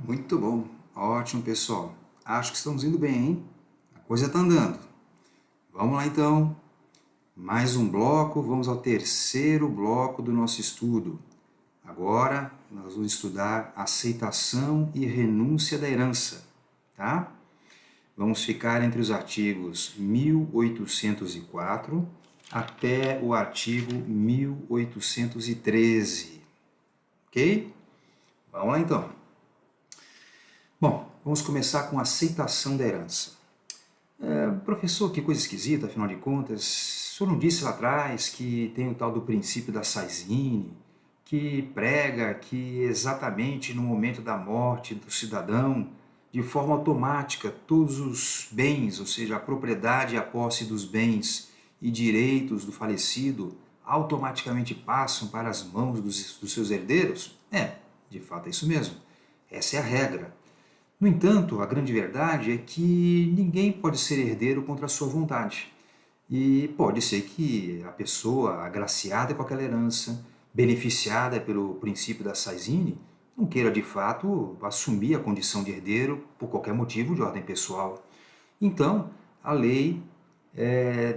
Muito bom, ótimo pessoal. Acho que estamos indo bem, hein? A coisa está andando. Vamos lá então. Mais um bloco, vamos ao terceiro bloco do nosso estudo. Agora nós vamos estudar aceitação e renúncia da herança, tá? Vamos ficar entre os artigos 1804 até o artigo 1813, ok? Vamos lá então. Bom, vamos começar com a aceitação da herança. Professor, que coisa esquisita, afinal de contas, o senhor não disse lá atrás que tem o tal do princípio da Saizine, que prega que exatamente no momento da morte do cidadão, de forma automática, todos os bens, ou seja, a propriedade e a posse dos bens e direitos do falecido, automaticamente passam para as mãos dos seus herdeiros? De fato é isso mesmo. Essa é a regra. No entanto, a grande verdade é que ninguém pode ser herdeiro contra a sua vontade. E pode ser que a pessoa agraciada com aquela herança, beneficiada pelo princípio da Saizine, não queira de fato assumir a condição de herdeiro por qualquer motivo de ordem pessoal. Então, a lei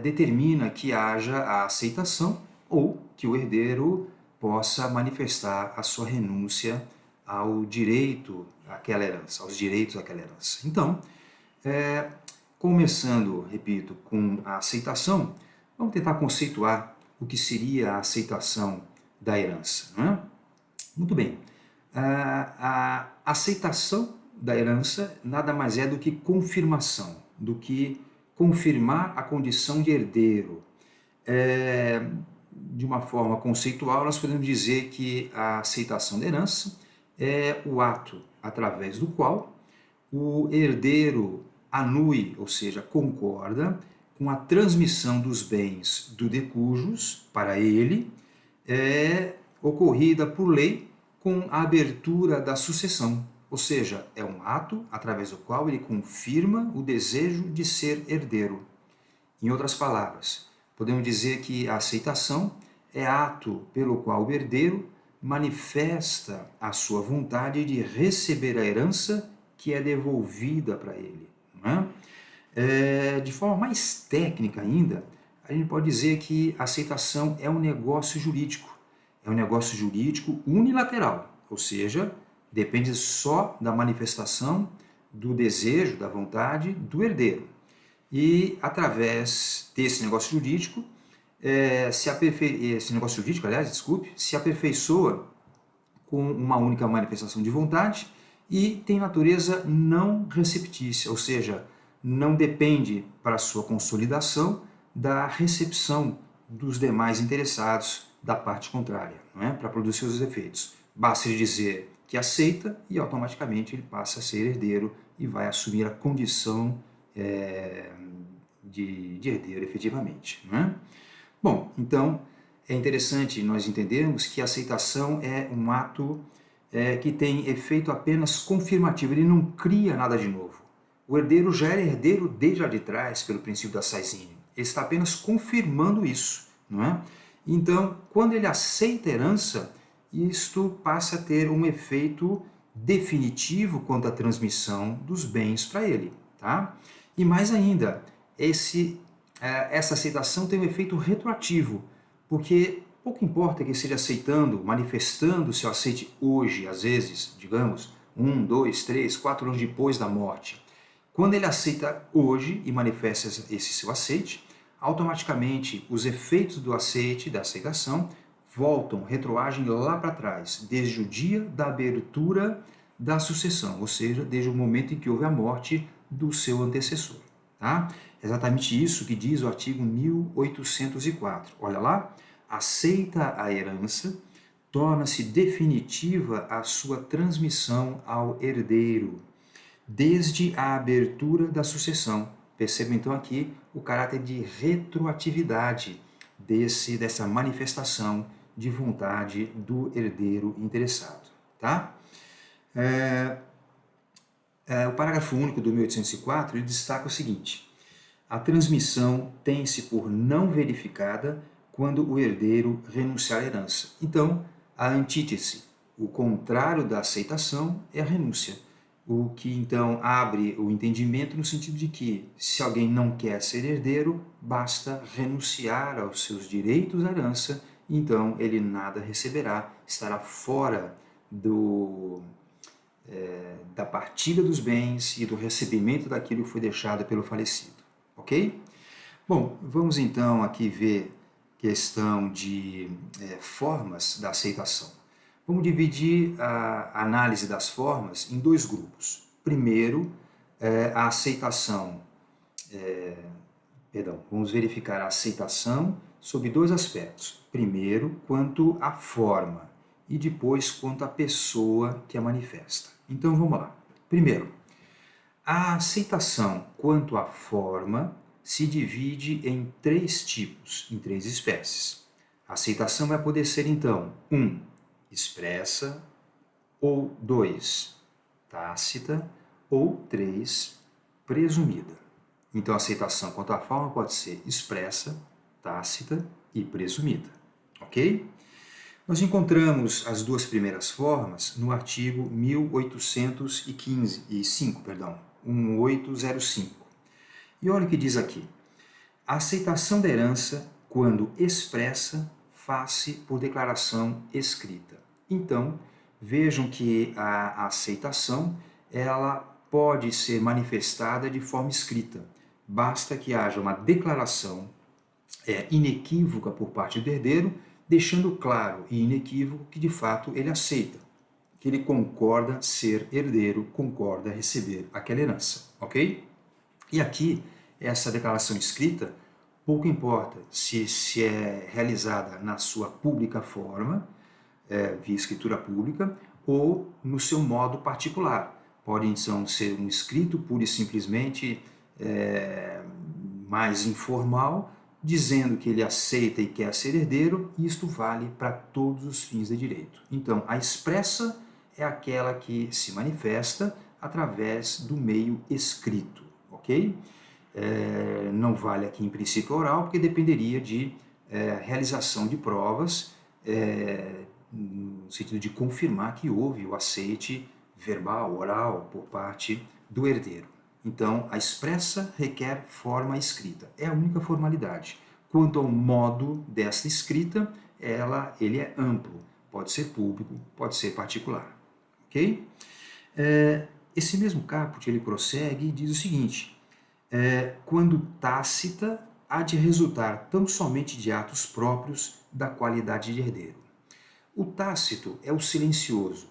determina que haja a aceitação ou que o herdeiro possa manifestar a sua renúncia ao direito àquela herança, aos direitos daquela herança. Então, começando, repito, com a aceitação, vamos tentar conceituar o que seria a aceitação da herança. Não é? Muito bem. A aceitação da herança nada mais é do que confirmação, do que confirmar a condição de herdeiro. De uma forma conceitual, nós podemos dizer que a aceitação da herança é o ato através do qual o herdeiro anui, ou seja, concorda com a transmissão dos bens do de cujos para ele, ocorrida por lei com a abertura da sucessão, ou seja, é um ato através do qual ele confirma o desejo de ser herdeiro. Em outras palavras, podemos dizer que a aceitação é ato pelo qual o herdeiro manifesta a sua vontade de receber a herança que é devolvida para ele. Não é? De forma mais técnica ainda, a gente pode dizer que a aceitação é um negócio jurídico. É um negócio jurídico unilateral, ou seja, depende só da manifestação do desejo, da vontade do herdeiro. E através desse negócio jurídico, esse negócio jurídico, aliás, desculpe, se aperfeiçoa com uma única manifestação de vontade e tem natureza não receptícia, ou seja, não depende para sua consolidação da recepção dos demais interessados da parte contrária, não é? Para produzir seus efeitos. Basta ele dizer que aceita e automaticamente ele passa a ser herdeiro e vai assumir a condição de herdeiro efetivamente. Não é? Bom, então é interessante nós entendermos que a aceitação é um ato que tem efeito apenas confirmativo, ele não cria nada de novo. O herdeiro já era herdeiro desde lá de trás, pelo princípio da Saizine. Ele está apenas confirmando isso, não é? Então, quando ele aceita a herança, isto passa a ter um efeito definitivo quanto à transmissão dos bens para ele, tá? E mais ainda, essa aceitação tem um efeito retroativo, porque pouco importa que ele esteja aceitando, manifestando o seu aceite hoje, às vezes, digamos, 1, 2, 3, 4 anos depois da morte. Quando ele aceita hoje e manifesta esse seu aceite, automaticamente os efeitos do aceite, da aceitação, voltam, retroagem lá para trás, desde o dia da abertura da sucessão, ou seja, desde o momento em que houve a morte do seu antecessor. Tá? Exatamente isso que diz o artigo 1804. Olha lá, aceita a herança, torna-se definitiva a sua transmissão ao herdeiro, desde a abertura da sucessão. Perceba então aqui o caráter de retroatividade dessa manifestação de vontade do herdeiro interessado. Tá? O parágrafo único do 1804 ele destaca o seguinte: a transmissão tem-se por não verificada quando o herdeiro renunciar à herança. Então, a antítese, o contrário da aceitação, é a renúncia. o que então abre o entendimento no sentido de que, se alguém não quer ser herdeiro, basta renunciar aos seus direitos à herança, então ele nada receberá, estará fora da partilha dos bens e do recebimento daquilo que foi deixado pelo falecido, ok? Bom, vamos então aqui ver questão de formas da aceitação. Vamos dividir a análise das formas em dois grupos. Primeiro, a aceitação, vamos verificar a aceitação sob dois aspectos. Primeiro, quanto à forma e depois quanto à pessoa que a manifesta. Então vamos lá. Primeiro, a aceitação quanto à forma se divide em três tipos, em três espécies. A aceitação vai poder ser então 1. Expressa, ou 2. Tácita, ou 3. Presumida. Então a aceitação quanto à forma pode ser expressa, tácita e presumida, ok? Nós encontramos as duas primeiras formas no artigo 1805. E olha o que diz aqui. A aceitação da herança, quando expressa, faz-se por declaração escrita. Então, vejam que a aceitação ela pode ser manifestada de forma escrita. Basta que haja uma declaração inequívoca por parte do herdeiro, deixando claro e inequívoco que de fato ele aceita, que ele concorda ser herdeiro, concorda receber aquela herança, ok? E aqui, essa declaração escrita, pouco importa se é realizada na sua pública forma, via escritura pública, ou no seu modo particular. Pode então ser um escrito pura e simplesmente mais informal, dizendo que ele aceita e quer ser herdeiro, e isto vale para todos os fins de direito. Então, a expressa é aquela que se manifesta através do meio escrito, ok? Não vale aqui em princípio oral, porque dependeria de realização de provas, no sentido de confirmar que houve o aceite verbal, oral, por parte do herdeiro. Então, a expressa requer forma escrita. É a única formalidade. Quanto ao modo desta escrita, ele é amplo. Pode ser público, pode ser particular. Ok? Esse mesmo caput, ele prossegue e diz o seguinte. Quando tácita, há de resultar tão somente de atos próprios da qualidade de herdeiro. O tácito é o silencioso.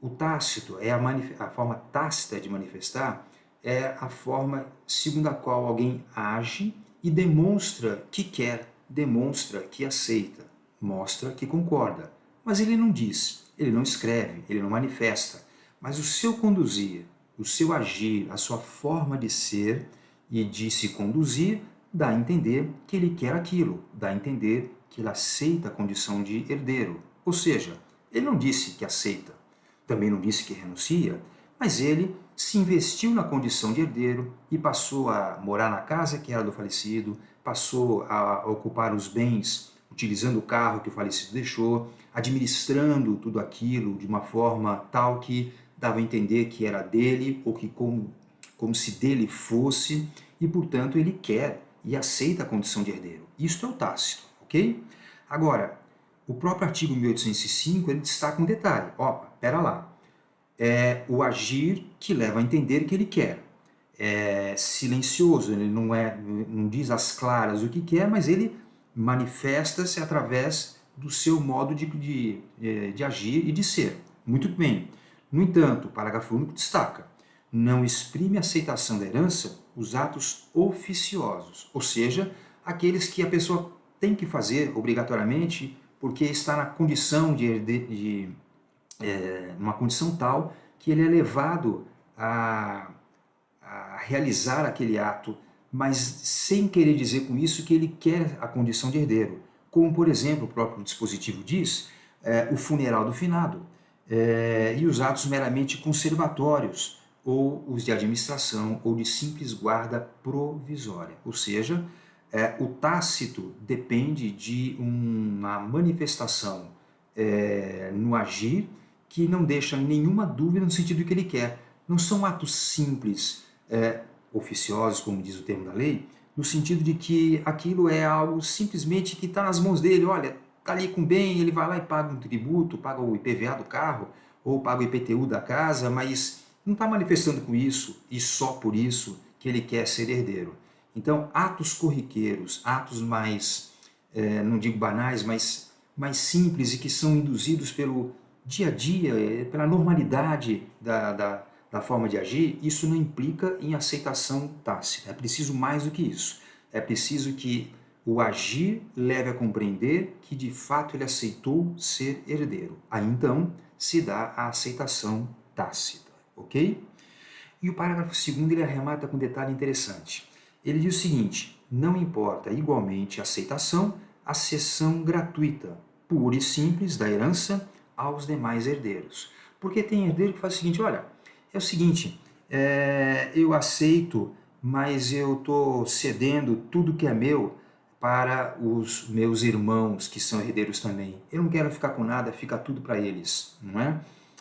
O tácito é a forma tácita de manifestar, é a forma segundo a qual alguém age e demonstra que quer, demonstra que aceita, mostra que concorda. Mas ele não diz, ele não escreve, ele não manifesta. Mas o seu conduzir, o seu agir, a sua forma de ser e de se conduzir, dá a entender que ele quer aquilo, dá a entender que ele aceita a condição de herdeiro. Ou seja, ele não disse que aceita, também não disse que renuncia, mas ele se investiu na condição de herdeiro e passou a morar na casa que era do falecido, passou a ocupar os bens utilizando o carro que o falecido deixou, administrando tudo aquilo de uma forma tal que dava a entender que era dele ou que como se dele fosse, e portanto ele quer e aceita a condição de herdeiro. Isto é o tácito, ok? Agora, o próprio artigo 1805 ele destaca um detalhe. Pera lá. É o agir que leva a entender que ele quer. É silencioso, ele não diz às claras o que quer, mas ele manifesta-se através do seu modo de agir e de ser. Muito bem. No entanto, o parágrafo único destaca: não exprime aceitação da herança os atos oficiosos, ou seja, aqueles que a pessoa tem que fazer obrigatoriamente porque está na condição numa condição tal que ele é levado a realizar aquele ato, mas sem querer dizer com isso que ele quer a condição de herdeiro. Como, por exemplo, o próprio dispositivo diz, o funeral do finado, e os atos meramente conservatórios, ou os de administração, ou de simples guarda provisória. Ou seja, o tácito depende de uma manifestação no agir que não deixa nenhuma dúvida no sentido que ele quer. Não são atos simples, oficiosos, como diz o termo da lei, no sentido de que aquilo é algo simplesmente que está nas mãos dele. Olha, está ali com bem, ele vai lá e paga um tributo, paga o IPVA do carro, ou paga o IPTU da casa, mas não está manifestando com isso, e só por isso, que ele quer ser herdeiro. Então, atos corriqueiros, atos mais, não digo banais, mas mais simples e que são induzidos pelo dia a dia, pela normalidade da forma de agir, isso não implica em aceitação tácita. É preciso mais do que isso. É preciso que o agir leve a compreender que de fato ele aceitou ser herdeiro. Aí então se dá a aceitação tácita, ok? E o parágrafo 2º ele arremata com um detalhe interessante. Ele diz o seguinte: não importa igualmente a aceitação, a cessão gratuita, pura e simples, da herança aos demais herdeiros. Porque tem herdeiro que faz o seguinte: olha, é o seguinte, eu aceito, mas eu estou cedendo tudo que é meu para os meus irmãos que são herdeiros também. Eu não quero ficar com nada, fica tudo para eles, não é?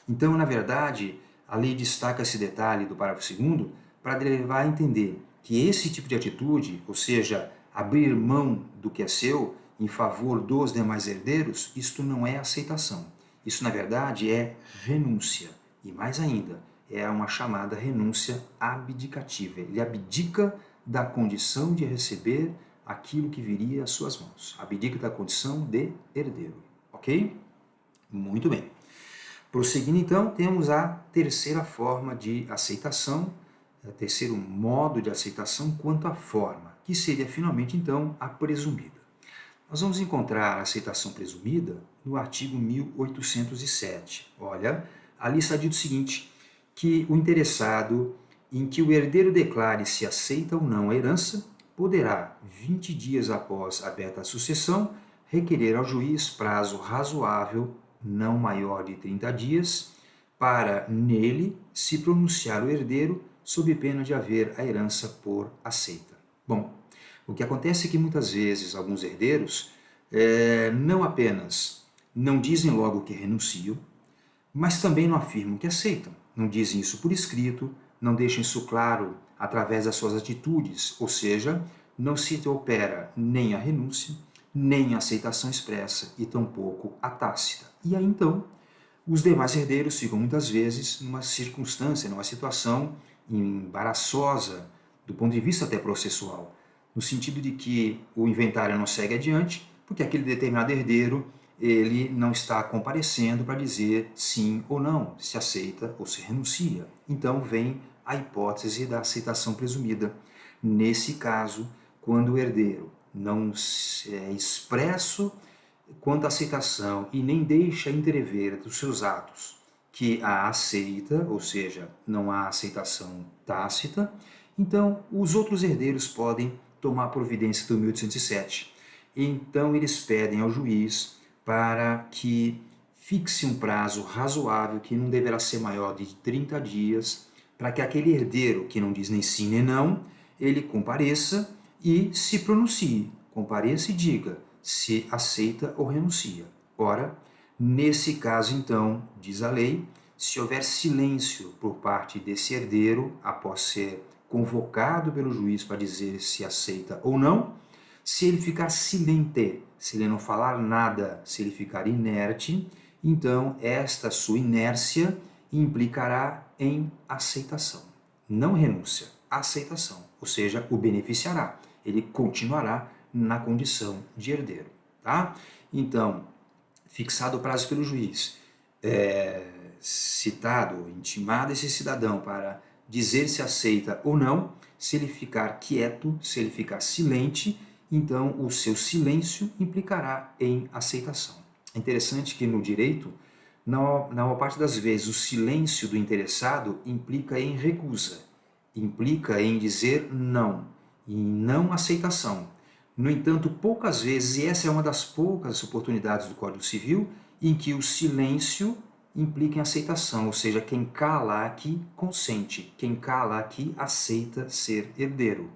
Então, na verdade, a lei destaca esse detalhe do parágrafo 2º para levar a entender que esse tipo de atitude, ou seja, abrir mão do que é seu em favor dos demais herdeiros, isto não é aceitação. Isso, na verdade, é renúncia. E mais ainda, é uma chamada renúncia abdicativa. Ele abdica da condição de receber aquilo que viria às suas mãos. Abdica da condição de herdeiro. Ok? Muito bem. Prosseguindo então, temos a terceira forma de aceitação, o terceiro modo de aceitação quanto à forma, que seria finalmente então a presumida. Nós vamos encontrar a aceitação presumida no artigo 1807. Olha, ali está dito o seguinte, que o interessado em que o herdeiro declare se aceita ou não a herança, poderá, 20 dias após aberta a sucessão, requerer ao juiz prazo razoável, não maior de 30 dias, para nele se pronunciar o herdeiro sob pena de haver a herança por aceita. Bom, o que acontece é que muitas vezes alguns herdeiros não apenas não dizem logo que renunciam, mas também não afirmam que aceitam. Não dizem isso por escrito, não deixam isso claro através das suas atitudes, ou seja, não se opera nem a renúncia, nem a aceitação expressa e tampouco a tácita. E aí então, os demais herdeiros ficam muitas vezes numa circunstância, numa situação embaraçosa do ponto de vista até processual, no sentido de que o inventário não segue adiante, porque aquele determinado herdeiro ele não está comparecendo para dizer sim ou não, se aceita ou se renuncia. Então vem a hipótese da aceitação presumida. Nesse caso, quando o herdeiro não é expresso quanto à aceitação e nem deixa entrever dos seus atos que a aceita, ou seja, não há aceitação tácita, então os outros herdeiros podem tomar providência do 1807. Então eles pedem ao juiz para que fixe um prazo razoável, que não deverá ser maior de 30 dias, para que aquele herdeiro que não diz nem sim nem não, ele compareça e se pronuncie, compareça e diga se aceita ou renuncia. Ora, nesse caso então, diz a lei, se houver silêncio por parte desse herdeiro após ser convocado pelo juiz para dizer se aceita ou não, se ele ficar silente, se ele não falar nada, se ele ficar inerte, então esta sua inércia implicará em aceitação. Não renúncia, aceitação, ou seja, o beneficiará. Ele continuará na condição de herdeiro. Tá? Então, fixado o prazo pelo juiz, citado, intimado esse cidadão para dizer se aceita ou não, se ele ficar quieto, se ele ficar silente, então o seu silêncio implicará em aceitação. É interessante que no direito, na maior parte das vezes, o silêncio do interessado implica em recusa, implica em dizer não, em não aceitação. No entanto, poucas vezes, e essa é uma das poucas oportunidades do Código Civil, em que o silêncio implica em aceitação, ou seja, quem cala aqui consente, quem cala aqui aceita ser herdeiro.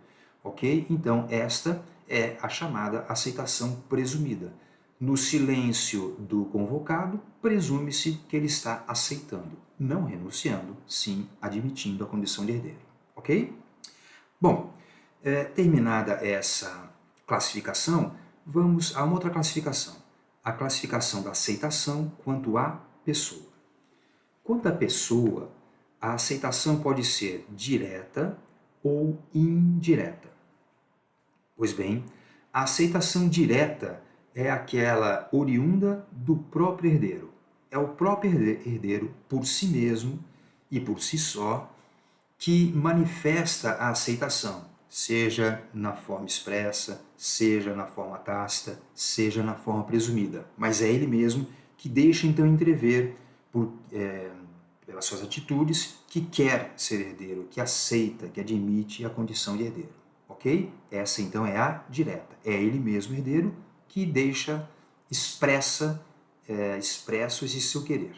Ok? Então, esta é a chamada aceitação presumida. No silêncio do convocado, presume-se que ele está aceitando, não renunciando, sim admitindo a condição de herdeiro. Ok? Bom, terminada essa classificação, vamos a uma outra classificação. A classificação da aceitação quanto à pessoa. Quanto à pessoa, a aceitação pode ser direta ou indireta. Pois bem, a aceitação direta é aquela oriunda do próprio herdeiro. É o próprio herdeiro por si mesmo e por si só que manifesta a aceitação, seja na forma expressa, seja na forma tácita, seja na forma presumida. Mas é ele mesmo que deixa então entrever, pelas suas atitudes, que quer ser herdeiro, que aceita, que admite a condição de herdeiro. Ok? Essa então é a direta. É ele mesmo herdeiro que deixa expresso esse seu querer.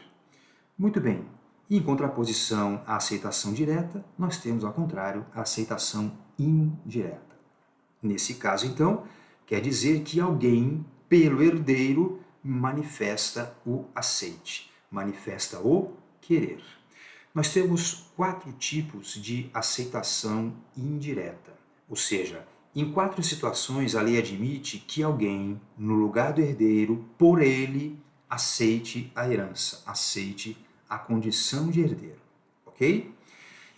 Muito bem. Em contraposição à aceitação direta, nós temos, ao contrário, a aceitação indireta. Nesse caso, então, quer dizer que alguém, pelo herdeiro, manifesta o aceite, manifesta o querer. Nós temos 4 tipos de aceitação indireta, ou seja, em 4 situações a lei admite que alguém, no lugar do herdeiro, por ele, aceite a herança, aceite a condição de herdeiro, ok?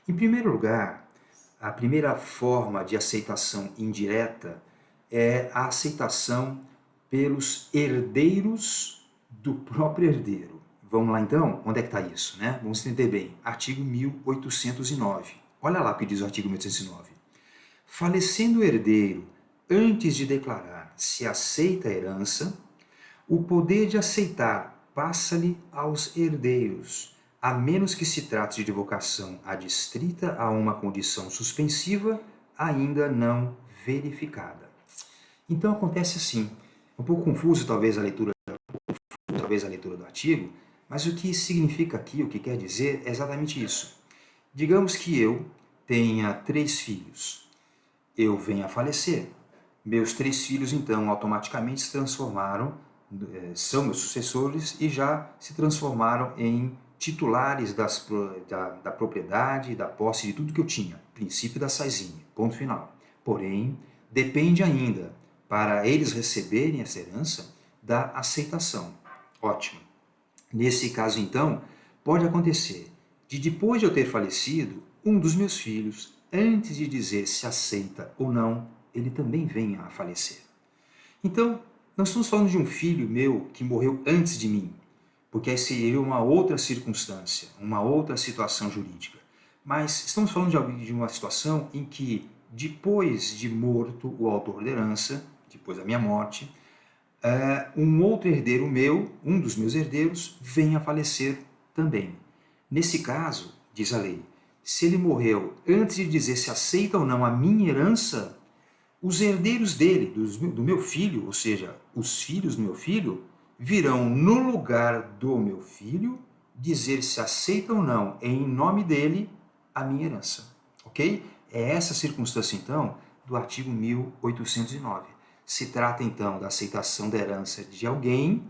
Em primeiro lugar, a primeira forma de aceitação indireta é a aceitação pelos herdeiros do próprio herdeiro. Vamos lá então? Onde é que está isso, né? Vamos entender bem. Artigo 1809. Olha lá o que diz o artigo 1809. Falecendo o herdeiro antes de declarar se aceita a herança, o poder de aceitar passa-lhe aos herdeiros, a menos que se trate de vocação adstrita a uma condição suspensiva ainda não verificada. Então acontece assim, um pouco confuso talvez a leitura do artigo, mas o que significa aqui, o que quer dizer é exatamente isso. Digamos que eu tenha 3 filhos, eu venho a falecer. Meus 3 filhos então automaticamente se transformaram, são meus sucessores e já se transformaram em titulares da propriedade, da posse de tudo que eu tinha. Princípio da saisinha, ponto final. Porém, depende ainda, para eles receberem essa herança, da aceitação. Ótimo. Nesse caso, então, pode acontecer de depois de eu ter falecido, um dos meus filhos, antes de dizer se aceita ou não, ele também venha a falecer. Então, nós estamos falando de um filho meu que morreu antes de mim, porque aí seria uma outra circunstância, uma outra situação jurídica. Mas estamos falando de uma situação em que, depois de morto o autor da herança, depois da minha morte, um outro herdeiro meu, um dos meus herdeiros, vem a falecer também. Nesse caso, diz a lei, se ele morreu antes de dizer se aceita ou não a minha herança, os herdeiros dele, do meu filho, ou seja, os filhos do meu filho, virão no lugar do meu filho dizer se aceita ou não, em nome dele, a minha herança. Ok? É essa circunstância, então, do artigo 1809. Se trata, então, da aceitação da herança de alguém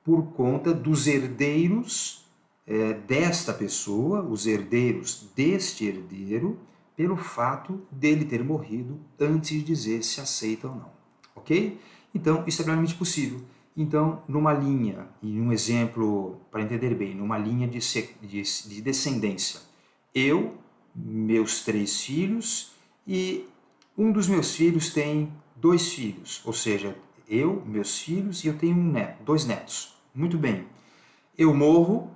por conta dos herdeiros desta pessoa, os herdeiros deste herdeiro, pelo fato dele ter morrido antes de dizer se aceita ou não. Ok? Então, isso é plenamente possível. Então, numa linha, e um exemplo para entender bem, numa linha de descendência, eu, meus 3 filhos, e um dos meus filhos tem 2 filhos, ou seja, eu, meus filhos, e eu tenho 2 netos. Muito bem. Eu morro,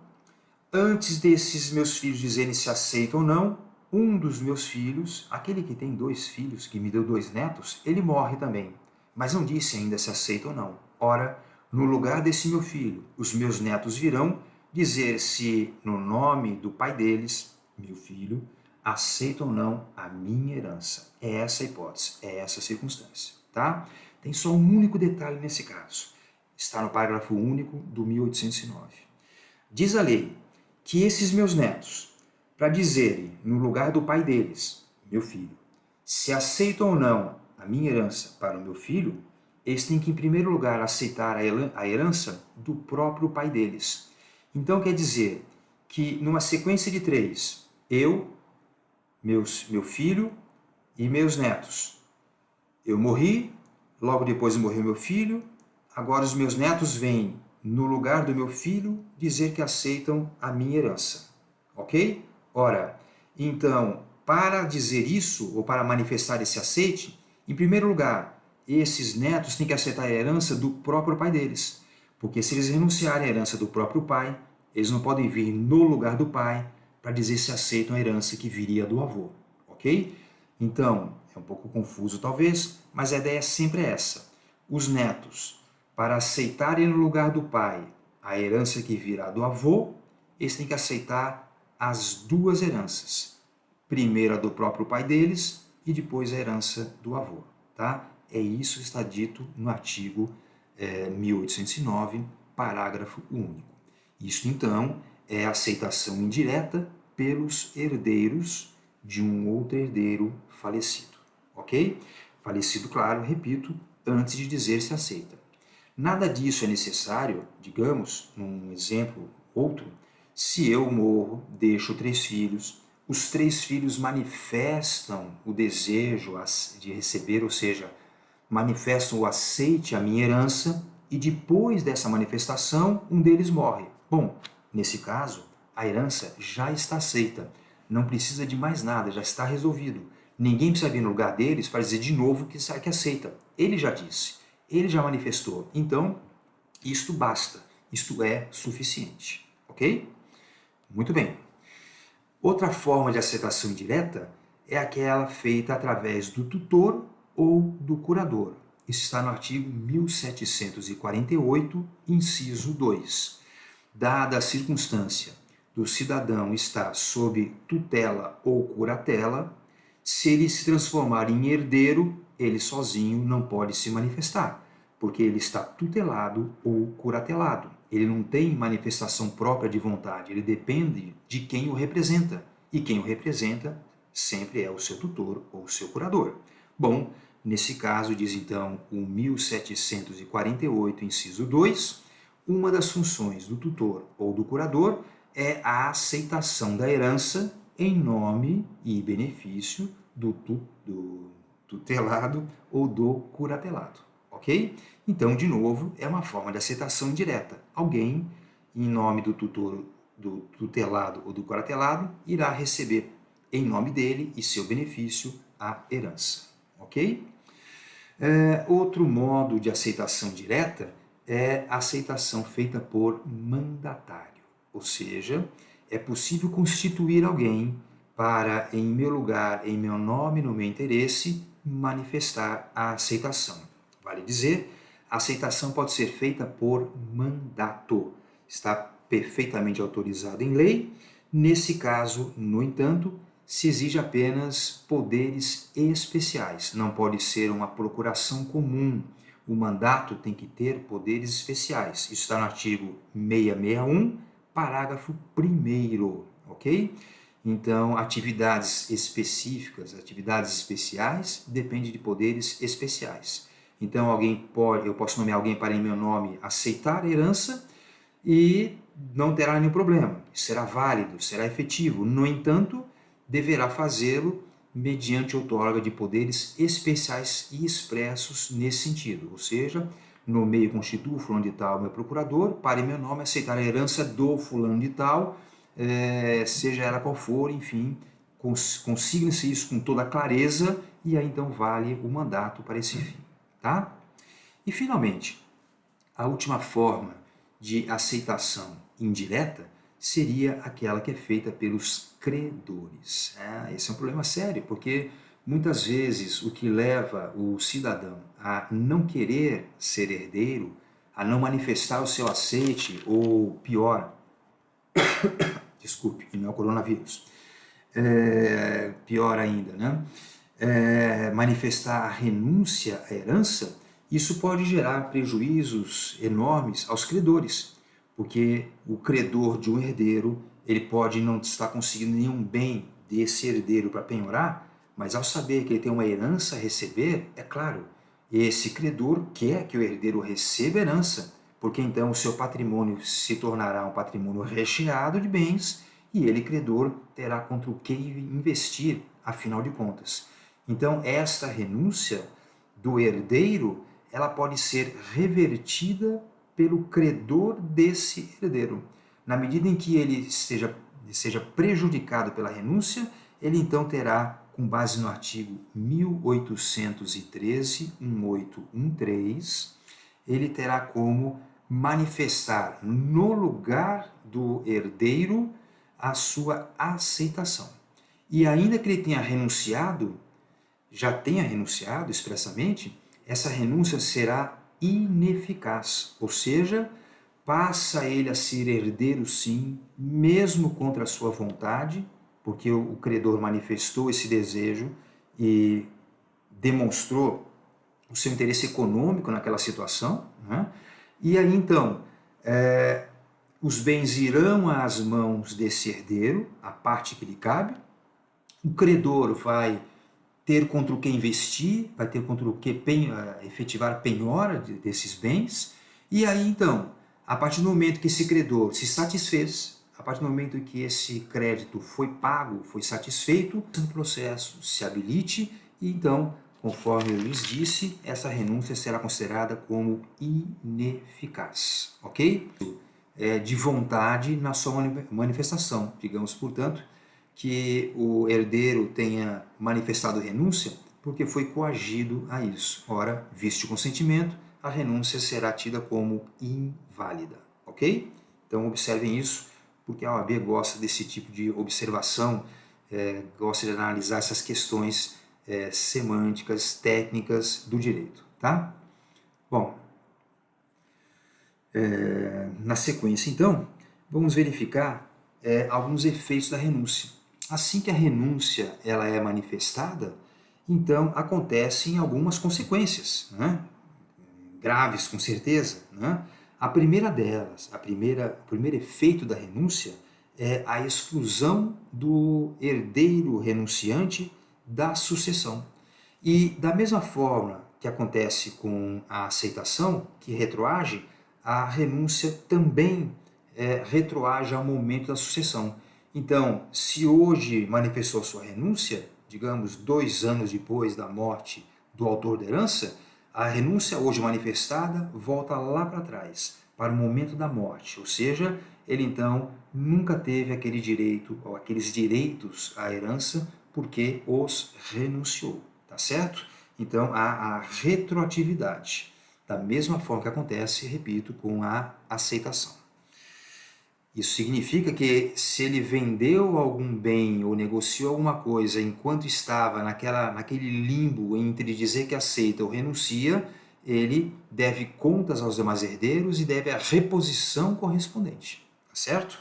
antes desses meus filhos dizerem se aceitam ou não, um dos meus filhos, aquele que tem 2 filhos, que me deu 2 netos, ele morre também, mas não disse ainda se aceita ou não. Ora, no lugar desse meu filho, os meus netos virão dizer se, no nome do pai deles, meu filho, aceita ou não a minha herança. É essa a hipótese, é essa a circunstância, tá? Tem só um único detalhe nesse caso. Está no parágrafo único do 1809. Diz a lei que esses meus netos, para dizerem, no lugar do pai deles, meu filho, se aceitam ou não a minha herança para o meu filho, eles têm que, em primeiro lugar, aceitar a herança do próprio pai deles. Então, quer dizer que, numa sequência de 3, eu, meu filho e meus netos. Eu morri, logo depois morreu meu filho, agora os meus netos vêm, no lugar do meu filho, dizer que aceitam a minha herança. Ok? Ora, então, para dizer isso, ou para manifestar esse aceite, em primeiro lugar, esses netos têm que aceitar a herança do próprio pai deles. Porque se eles renunciarem à herança do próprio pai, eles não podem vir no lugar do pai para dizer se aceitam a herança que viria do avô. Ok? Então, é um pouco confuso talvez, mas a ideia sempre é essa. Os netos, para aceitarem no lugar do pai a herança que virá do avô, eles têm que aceitar as duas heranças. Primeiro a do próprio pai deles e depois a herança do avô. Tá? É isso que está dito no artigo 1809, parágrafo único. Isso, então, é aceitação indireta pelos herdeiros de um outro herdeiro falecido. Ok? Falecido, claro, repito, antes de dizer se aceita. Nada disso é necessário, digamos, num exemplo outro, se eu morro, deixo 3 filhos, os 3 filhos manifestam o desejo de receber, ou seja, manifestam o aceite à minha herança, e depois dessa manifestação, um deles morre. Bom, nesse caso, a herança já está aceita. Não precisa de mais nada, já está resolvido. Ninguém precisa vir no lugar deles para dizer de novo que aceita. Ele já disse, ele já manifestou. Então, isto basta, isto é suficiente. Ok? Muito bem. Outra forma de aceitação indireta é aquela feita através do tutor ou do curador. Isso está no artigo 1748, inciso 2. Dada a circunstância do cidadão estar sob tutela ou curatela, se ele se transformar em herdeiro, ele sozinho não pode se manifestar, porque ele está tutelado ou curatelado. Ele não tem manifestação própria de vontade, ele depende de quem o representa. E quem o representa sempre é o seu tutor ou o seu curador. Bom, nesse caso, diz então o 1748, inciso 2, uma das funções do tutor ou do curador é a aceitação da herança em nome e benefício do tutelado ou do curatelado. Ok? Então, de novo, é uma forma de aceitação indireta. Alguém, em nome do tutor, do tutelado ou do curatelado, irá receber em nome dele e seu benefício a herança. Ok? Outro modo de aceitação direta é a aceitação feita por mandatário, ou seja, é possível constituir alguém para, em meu lugar, em meu nome, no meu interesse, manifestar a aceitação. Vale dizer, a aceitação pode ser feita por mandato. Está perfeitamente autorizado em lei. Nesse caso, no entanto, se exige apenas poderes especiais. Não pode ser uma procuração comum. O mandato tem que ter poderes especiais. Isso está no artigo 661, parágrafo 1º, ok? Então, atividades específicas, atividades especiais, depende de poderes especiais. Então, eu posso nomear alguém para, em meu nome, aceitar a herança e não terá nenhum problema. Será válido, será efetivo. No entanto, deverá fazê-lo mediante outorga de poderes especiais e expressos nesse sentido. Ou seja, nomeio e constituo fulano de tal meu procurador, para, em meu nome, aceitar a herança do fulano de tal, seja ela qual for, enfim, consigne-se isso com toda clareza e aí então vale o mandato para esse fim. Tá? E, finalmente, a última forma de aceitação indireta seria aquela que é feita pelos credores. Esse é um problema sério, porque muitas vezes o que leva o cidadão a não querer ser herdeiro, a não manifestar o seu aceite, ou pior, desculpe, que não é o coronavírus, pior ainda, né? Manifestar a renúncia à herança, isso pode gerar prejuízos enormes aos credores, porque o credor de um herdeiro, ele pode não estar conseguindo nenhum bem desse herdeiro para penhorar, mas ao saber que ele tem uma herança a receber, é claro, Esse credor quer que o herdeiro receba herança, porque então o seu patrimônio se tornará um patrimônio recheado de bens e ele, credor, terá contra o que investir, afinal de contas. Então, esta renúncia do herdeiro, ela pode ser revertida pelo credor desse herdeiro. Na medida em que ele seja prejudicado pela renúncia, ele então terá, com base no artigo 1813, 1813, ele terá como manifestar no lugar do herdeiro a sua aceitação. E ainda que ele tenha renunciado, já tenha renunciado expressamente, essa renúncia será ineficaz, ou seja, passa ele a ser herdeiro sim, mesmo contra a sua vontade, porque o credor manifestou esse desejo e demonstrou o seu interesse econômico naquela situação, né? E aí então, os bens irão às mãos desse herdeiro, a parte que lhe cabe, o credor vai ter contra o que investir, vai ter contra o que efetivar penhora desses bens, e aí então, a partir do momento que esse credor se satisfez, a partir do momento que esse crédito foi pago, foi satisfeito, o processo se habilite e então, conforme eu lhes disse, essa renúncia será considerada como ineficaz, ok? De vontade na sua manifestação, digamos, portanto, que o herdeiro tenha manifestado renúncia porque foi coagido a isso. Ora, visto o consentimento, a renúncia será tida como inválida, ok? Então observem isso, porque a OAB gosta desse tipo de observação, gosta de analisar essas questões semânticas, técnicas do direito, tá? Bom, na sequência então, vamos verificar alguns efeitos da renúncia. Assim que a renúncia ela é manifestada, então acontecem algumas consequências, né? Graves com certeza, né? A primeira delas, o primeiro efeito da renúncia é a exclusão do herdeiro renunciante da sucessão. E da mesma forma que acontece com a aceitação, que retroage, a renúncia também retroage ao momento da sucessão. Então, se hoje manifestou sua renúncia, digamos 2 anos depois da morte do autor da herança, a renúncia hoje manifestada volta lá para trás, para o momento da morte, ou seja, ele então nunca teve aquele direito ou aqueles direitos à herança porque os renunciou, tá certo? Então há a retroatividade, da mesma forma que acontece, repito, com a aceitação. Isso significa que se ele vendeu algum bem ou negociou alguma coisa enquanto estava naquele limbo entre dizer que aceita ou renuncia, ele deve contas aos demais herdeiros e deve a reposição correspondente, tá certo?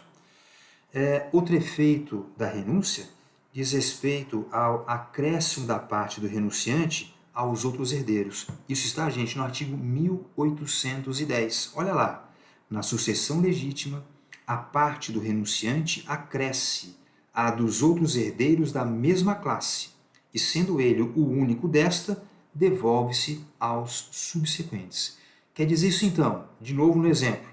Outro efeito da renúncia diz respeito ao acréscimo da parte do renunciante aos outros herdeiros. Isso está, gente, no artigo 1810. Olha lá, na sucessão legítima, a parte do renunciante acresce à dos outros herdeiros da mesma classe, e sendo ele o único desta, devolve-se aos subsequentes. Quer dizer isso então, de novo no exemplo,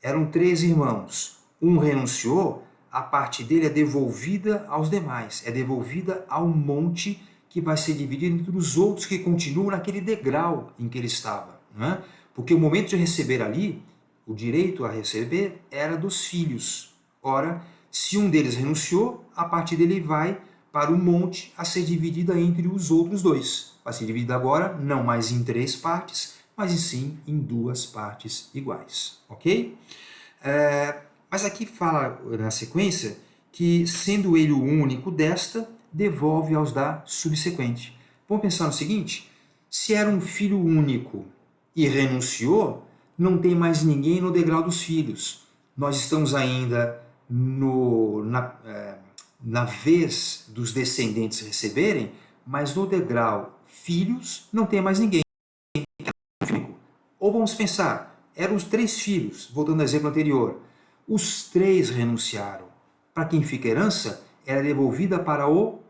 eram 3 irmãos, um renunciou, a parte dele é devolvida aos demais, é devolvida ao monte que vai ser dividido entre os outros que continuam naquele degrau em que ele estava, não é? Porque o momento de receber ali, o direito a receber era dos filhos. Ora, se um deles renunciou, a parte dele vai para o monte a ser dividida entre os outros 2. Vai ser dividida agora não mais em 3 partes, mas sim em 2 partes iguais, ok? Mas aqui fala na sequência que, sendo ele o único desta, devolve aos da subsequente. Vamos pensar no seguinte, se era um filho único e renunciou, não tem mais ninguém no degrau dos filhos. Nós estamos ainda na vez dos descendentes receberem, mas no degrau filhos não tem mais ninguém. Ou vamos pensar, eram os 3 filhos, voltando ao exemplo anterior. Os 3 renunciaram. Para quem fica herança, era devolvida para o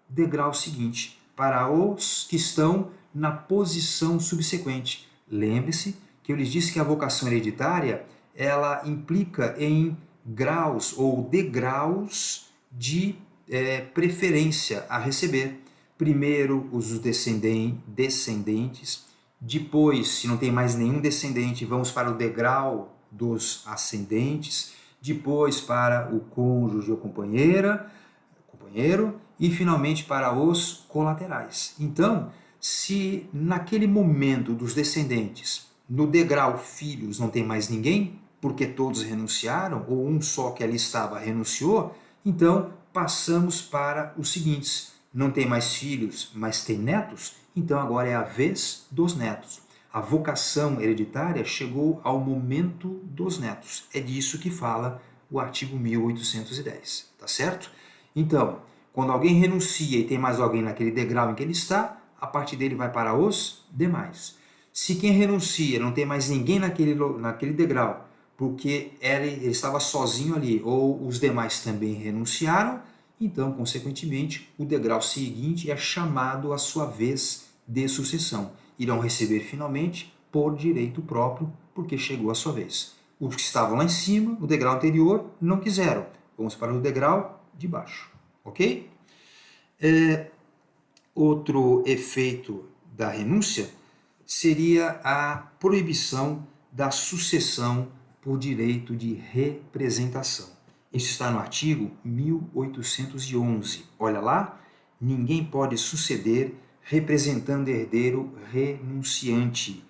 degrau seguinte, para os que estão na posição subsequente. Lembre-se que eu lhes disse que a vocação hereditária ela implica em graus ou degraus de preferência a receber. Primeiro os descendentes, depois, se não tem mais nenhum descendente, vamos para o degrau dos ascendentes, depois para o cônjuge ou companheiro, e finalmente para os colaterais. Então, se naquele momento dos descendentes, no degrau filhos não tem mais ninguém, porque todos renunciaram, ou um só que ali estava renunciou, então passamos para os seguintes: não tem mais filhos, mas tem netos, então agora é a vez dos netos. A vocação hereditária chegou ao momento dos netos. É disso que fala o artigo 1810, tá certo? Então, quando alguém renuncia e tem mais alguém naquele degrau em que ele está, a parte dele vai para os demais. Se quem renuncia não tem mais ninguém naquele degrau, porque ele estava sozinho ali, ou os demais também renunciaram, então, consequentemente, o degrau seguinte é chamado a sua vez de sucessão. Irão receber finalmente por direito próprio, porque chegou a sua vez. Os que estavam lá em cima, no degrau anterior, não quiseram. Vamos para o degrau de baixo. Ok? Outro efeito da renúncia seria a proibição da sucessão por direito de representação. Isso está no artigo 1811. Olha lá, ninguém pode suceder representando herdeiro renunciante.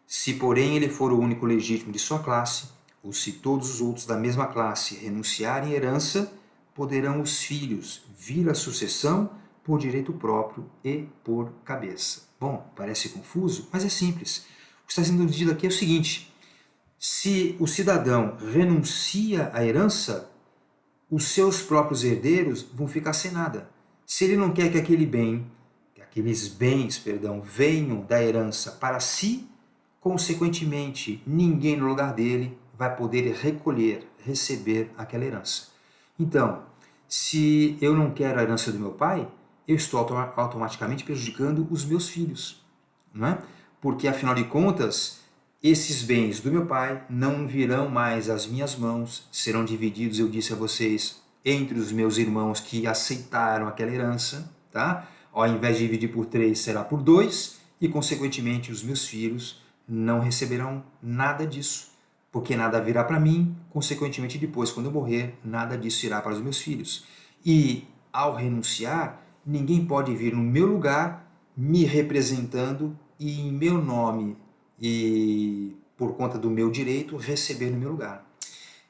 Se, porém, ele for o único legítimo de sua classe, ou se todos os outros da mesma classe renunciarem à herança, poderão os filhos vir à sucessão por direito próprio e por cabeça. Bom, parece confuso, mas é simples. O que está sendo dito aqui é o seguinte: se o cidadão renuncia à herança, os seus próprios herdeiros vão ficar sem nada. Se ele não quer que aqueles bens, venham da herança para si, consequentemente, ninguém no lugar dele vai poder receber aquela herança. Então, se eu não quero a herança do meu pai, eu estou automaticamente prejudicando os meus filhos, não é? Porque, afinal de contas, esses bens do meu pai não virão mais às minhas mãos, serão divididos, eu disse a vocês, entre os meus irmãos que aceitaram aquela herança, tá? Ao invés de dividir por 3, será por 2, e, consequentemente, os meus filhos não receberão nada disso, porque nada virá para mim, consequentemente, depois, quando eu morrer, nada disso irá para os meus filhos. E, ao renunciar, ninguém pode vir no meu lugar, me representando e em meu nome e por conta do meu direito, receber no meu lugar.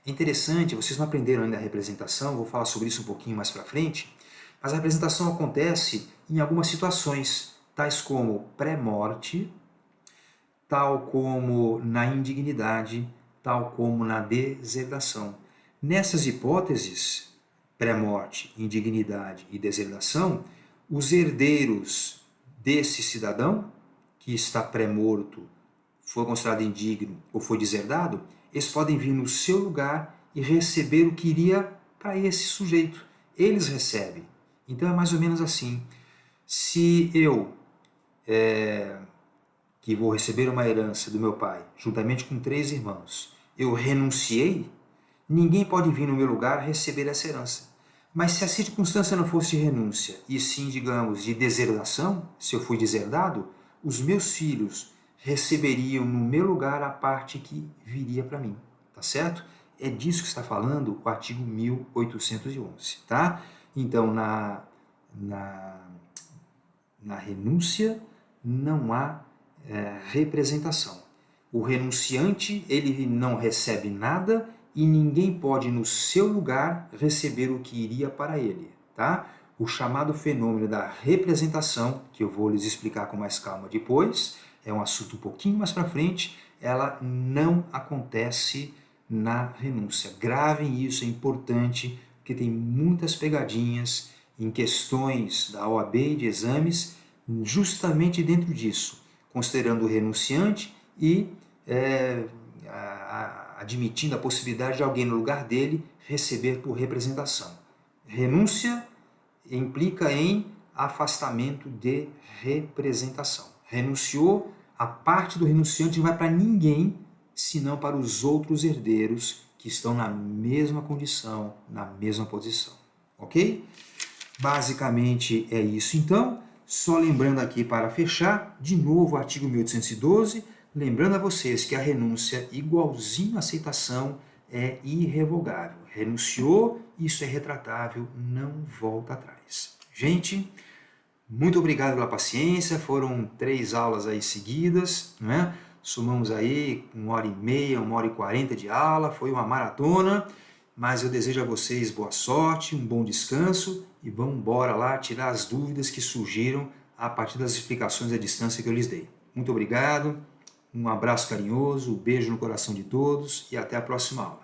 É interessante, vocês não aprenderam ainda a representação, vou falar sobre isso um pouquinho mais para frente, mas a representação acontece em algumas situações, tais como pré-morte, tal como na indignidade, tal como na deserdação. Nessas hipóteses, pré-morte, indignidade e deserdação, os herdeiros desse cidadão, que está pré-morto, foi considerado indigno ou foi deserdado, eles podem vir no seu lugar e receber o que iria para esse sujeito. Eles recebem. Então é mais ou menos assim. Se eu, que vou receber uma herança do meu pai, juntamente com 3 irmãos, eu renunciei, ninguém pode vir no meu lugar receber essa herança. Mas se a circunstância não fosse de renúncia, e sim, digamos, de deserdação, se eu fui deserdado, os meus filhos receberiam no meu lugar a parte que viria para mim, tá certo? É disso que está falando o artigo 1811, tá? Então, na renúncia não há representação. O renunciante, ele não recebe nada e ninguém pode, no seu lugar, receber o que iria para ele, tá? O chamado fenômeno da representação, que eu vou lhes explicar com mais calma depois, é um assunto um pouquinho mais para frente, ela não acontece na renúncia. Gravem isso, é importante, porque tem muitas pegadinhas em questões da OAB e de exames, justamente dentro disso, considerando o renunciante e admitindo a possibilidade de alguém no lugar dele receber por representação. Renúncia implica em afastamento de representação. Renunciou, a parte do renunciante não vai para ninguém, senão para os outros herdeiros que estão na mesma condição, na mesma posição. Ok? Basicamente é isso então. Só lembrando aqui para fechar, de novo o artigo 1812, lembrando a vocês que a renúncia, igualzinho à aceitação, é irrevogável. Renunciou, isso é retratável, não volta atrás. Gente, muito obrigado pela paciência, foram 3 aulas aí seguidas, né? Somamos aí 1h30, 1h40 de aula, foi uma maratona, mas eu desejo a vocês boa sorte, um bom descanso e vamos embora lá tirar as dúvidas que surgiram a partir das explicações à distância que eu lhes dei. Muito obrigado, um abraço carinhoso, um beijo no coração de todos e até a próxima aula.